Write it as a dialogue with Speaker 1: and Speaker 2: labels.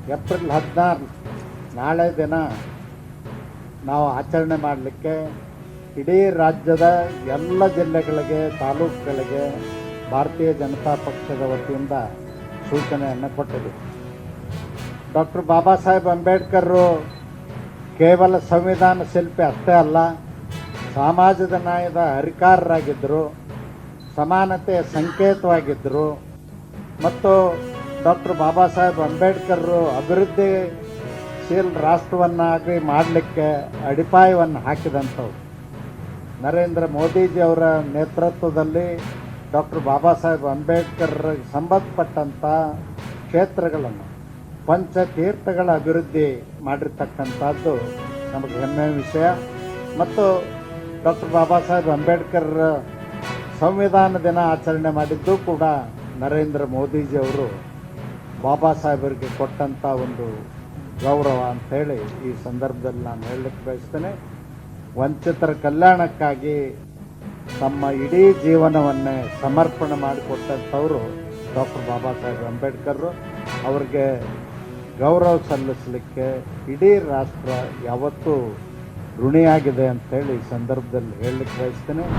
Speaker 1: April 16 ನಾಳೆ ದಿನ ನಾವು ಆಚರಣೆ ಮಾಡಲಿಕ್ಕೆ ಇಡೀ ರಾಜ್ಯದ ಎಲ್ಲ ಜಿಲ್ಲೆಗಳಿಗೆ ತಾಲೂಕುಗಳಿಗೆ ಭಾರತೀಯ ಜನತಾ ಪಕ್ಷದ ವತಿಯಿಂದ ಸೂಚನೆಯನ್ನು ಕೊಟ್ಟಿದೆ. ಡಾಕ್ಟರ್ ಬಾಬಾ ಸಾಹೇಬ್ ಅಂಬೇಡ್ಕರ್ರು ಕೇವಲ ಸಂವಿಧಾನ ಶಿಲ್ಪಿ ಅಷ್ಟೇ ಅಲ್ಲ, ಸಮಾಜದ ನ್ಯಾಯದ ಹರಿಕಾರರಾಗಿದ್ದರು, ಸಮಾನತೆಯ ಸಂಕೇತವಾಗಿದ್ದರು ಮತ್ತು ಡಾಕ್ಟರ್ ಬಾಬಾ ಸಾಹೇಬ್ ಅಂಬೇಡ್ಕರ್ರು ಅಭಿವೃದ್ಧಿಶೀಲ ರಾಷ್ಟ್ರವನ್ನಾಗಿ ಮಾಡಲಿಕ್ಕೆ ಅಡಿಪಾಯವನ್ನು ಹಾಕಿದಂಥವ್ರು. ನರೇಂದ್ರ ಮೋದಿಜಿಯವರ ನೇತೃತ್ವದಲ್ಲಿ ಡಾಕ್ಟರ್ ಬಾಬಾ ಸಾಹೇಬ್ ಅಂಬೇಡ್ಕರ್ ಸಂಬಂಧಪಟ್ಟಂಥ ಕ್ಷೇತ್ರಗಳನ್ನು ಪಂಚತೀರ್ಥಗಳ ಅಭಿವೃದ್ಧಿ ಮಾಡಿರ್ತಕ್ಕಂಥದ್ದು ನಮಗೆ ಹೆಮ್ಮೆಯ ವಿಷಯ. ಮತ್ತು ಡಾಕ್ಟರ್ ಬಾಬಾ ಸಾಹೇಬ್ ಅಂಬೇಡ್ಕರ್ ಸಂವಿಧಾನ ದಿನ ಆಚರಣೆ ಮಾಡಿದ್ದು ಕೂಡ ನರೇಂದ್ರ ಮೋದಿಜಿಯವರು ಬಾಬಾ ಸಾಹೇಬರಿಗೆ ಕೊಟ್ಟಂಥ ಒಂದು ಗೌರವ ಅಂಥೇಳಿ ಈ ಸಂದರ್ಭದಲ್ಲಿ ನಾನು ಹೇಳಲಿಕ್ಕೆ ಬಯಸ್ತೇನೆ. ವಂಚಿತರ ಕಲ್ಯಾಣಕ್ಕಾಗಿ ತಮ್ಮ ಇಡೀ ಜೀವನವನ್ನೇ ಸಮರ್ಪಣೆ ಮಾಡಿಕೊಟ್ಟಂಥವರು ಡಾಕ್ಟರ್ ಬಾಬಾ ಸಾಹೇಬ್ ಅಂಬೇಡ್ಕರ್. ಅವ್ರಿಗೆ ಗೌರವ ಸಲ್ಲಿಸಲಿಕ್ಕೆ ಇಡೀ ರಾಷ್ಟ್ರ ಯಾವತ್ತೂ ಋಣಿಯಾಗಿದೆ ಅಂಥೇಳಿ ಈ ಸಂದರ್ಭದಲ್ಲಿ ಹೇಳಲಿಕ್ಕೆ ಬಯಸ್ತೇನೆ.